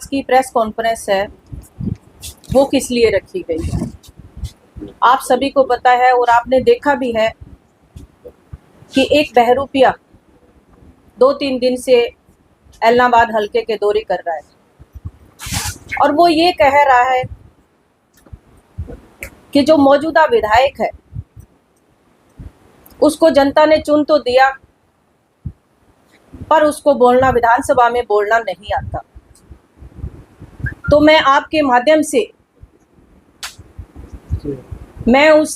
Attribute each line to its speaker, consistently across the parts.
Speaker 1: की press conference है वो किस लिए रखी गई है। आप सभी को पता है और आपने देखा भी है कि एक बहरूपिया 2-3 दिन से एलनाबाद हलके के दौरे कर रहा है और वो ये कह रहा है कि जो मौजूदा विधायक है उसको जनता ने चुन तो दिया पर उसको बोलना विधानसभा में बोलना नहीं आता। तो मैं आपके माध्यम से मैं उस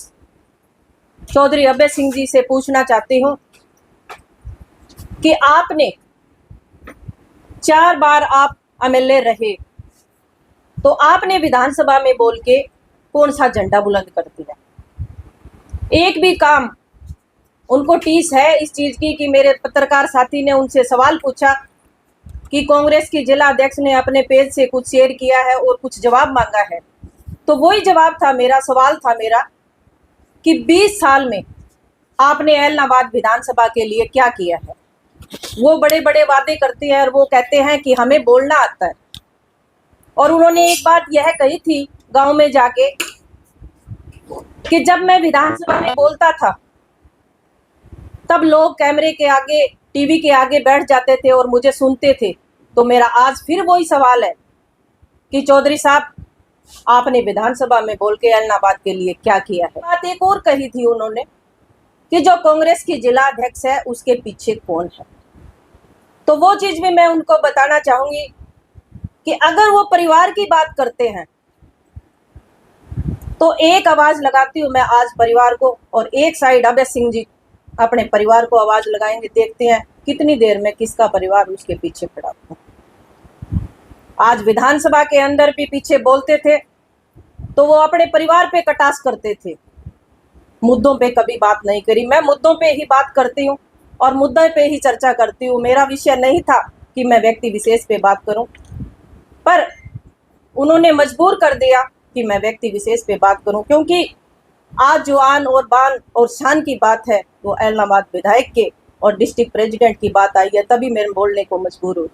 Speaker 1: चौधरी अभय सिंह जी से पूछना चाहती हूं कि आपने 4 बार आप एमएलए रहे तो आपने विधानसभा में बोल के कौन सा झंडा बुलंद कर दिया? एक भी काम उनको टीस है इस चीज की कि मेरे पत्रकार साथी ने उनसे सवाल पूछा कि कांग्रेस की जिला अध्यक्ष ने अपने पेज से कुछ शेयर किया है और कुछ जवाब मांगा है, तो वही जवाब था मेरा, सवाल था मेरा कि 20 साल में आपने एलनाबाद विधानसभा के लिए क्या किया है। वो बड़े बड़े वादे करते हैं और वो कहते हैं कि हमें बोलना आता है। और उन्होंने एक बात यह कही थी गांव में जाके कि जब मैं विधानसभा में बोलता था तब लोग कैमरे के आगे, टीवी के आगे बैठ जाते थे और मुझे सुनते थे। तो मेरा आज फिर वही सवाल है कि चौधरी साहब आपने विधानसभा में बोल के एलनाबाद के लिए क्या किया है। बात एक और कही थी उन्होंने कि जो कांग्रेस की जिला अध्यक्ष है उसके पीछे कौन है। तो वो चीज भी मैं उनको बताना चाहूंगी कि अगर वो परिवार की बात करते हैं तो एक आवाज लगाती हूं मैं आज परिवार को और एक साइड अभय सिंह जी अपने परिवार को आवाज लगाएंगे। देखते हैं कितनी देर में किसका परिवार उसके पीछे खड़ा हो। आज विधानसभा के अंदर भी पीछे बोलते थे तो वो अपने परिवार पे कटाक्ष करते थे, मुद्दों पे कभी बात नहीं करी। मैं मुद्दों पे ही बात करती हूँ और मुद्दे पे ही चर्चा करती हूँ। मेरा विषय नहीं था कि मैं व्यक्ति विशेष पे बात करूं, पर उन्होंने मजबूर कर दिया कि मैं व्यक्ति विशेष पे बात करूं, क्योंकि आज जो आन और बान और शान की बात है वो एलनाबाद विधायक के और डिस्ट्रिक्ट प्रेसिडेंट की बात आई है, तभी मैं बोलने को मजबूर हुई।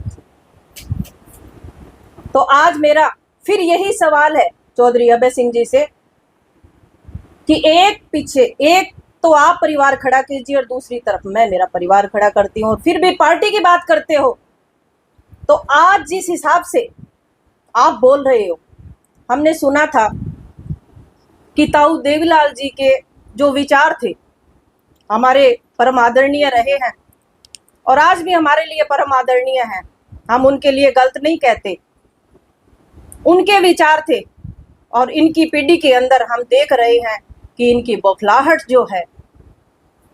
Speaker 1: तो आज मेरा फिर यही सवाल है चौधरी अभय सिंह जी से कि एक पीछे एक तो आप परिवार खड़ा कीजिए और दूसरी तरफ मैं मेरा परिवार खड़ा करती हूँ और फिर भी पार्टी की बात करते हो। तो आज जिस हिसाब से आप बोल रहे हो, हमने सुना था कि ताऊ देवीलाल जी के जो विचार थे हमारे परम आदरणीय रहे हैं और आज भी हमारे लिए परम आदरणीय हैं। हम उनके लिए गलत नहीं कहते, उनके विचार थे और इनकी पीढ़ी के अंदर हम देख रहे हैं कि इनकी बौखलाहट जो है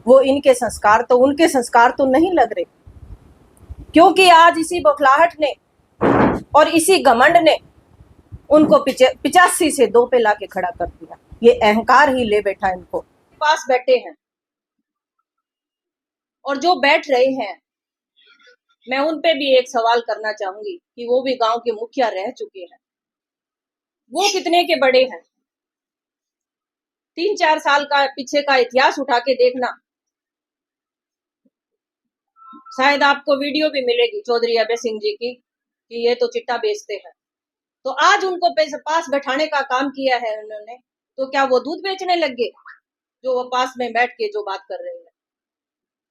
Speaker 1: वो इनके संस्कार तो उनके संस्कार तो नहीं लग रहे, क्योंकि आज इसी बौखलाहट ने और इसी घमंड ने उनको 85 से 2 पे लाके खड़ा कर दिया। ये अहंकार ही ले बैठा इनको। पास बैठे हैं और जो बैठ रहे हैं मैं उन पे भी एक सवाल करना चाहूंगी कि वो भी गांव के मुखिया रह चुके हैं। वो कितने के बड़े हैं? 3-4 साल का पीछे का इतिहास उठा के देखना, शायद आपको वीडियो भी मिलेगी चौधरी अभय सिंह जी की कि ये तो चिट्टा बेचते हैं। तो आज उनको पास बैठाने का काम किया है उन्होंने, तो क्या वो दूध बेचने लग गए जो वो पास में बैठ के जो बात कर रहे हैं?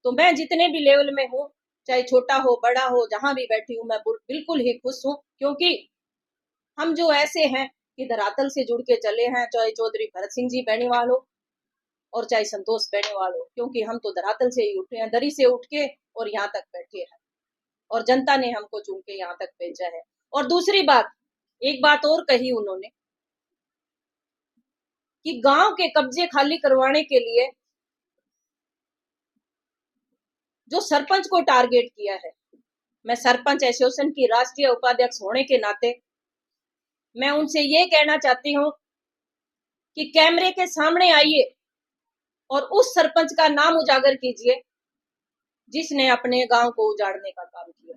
Speaker 1: तो मैं जितने भी लेवल में हूँ, चाहे छोटा हो बड़ा हो, जहां भी बैठी हूँ, मैं बिल्कुल ही खुश हूँ, क्योंकि हम जो ऐसे हैं कि धरातल से जुड़ के चले हैं, चाहे चौधरी भरत सिंह जी बेनीवाल हो और चाहे संतोष बेनीवाल हो, क्योंकि हम तो धरातल से ही उठे हैं, दरी से उठ के और यहाँ तक बैठे हैं और जनता ने हमको चुन के यहाँ तक भेजा है। और दूसरी बात, एक बात और कही उन्होंने कि गांव के कब्जे खाली करवाने के लिए जो सरपंच को टारगेट किया है, मैं सरपंच एसोसिएशन की राष्ट्रीय उपाध्यक्ष होने के नाते मैं उनसे ये कहना चाहती हूँ कि कैमरे के सामने आइए और उस सरपंच का नाम उजागर कीजिए जिसने अपने गांव को उजाड़ने का काम किया।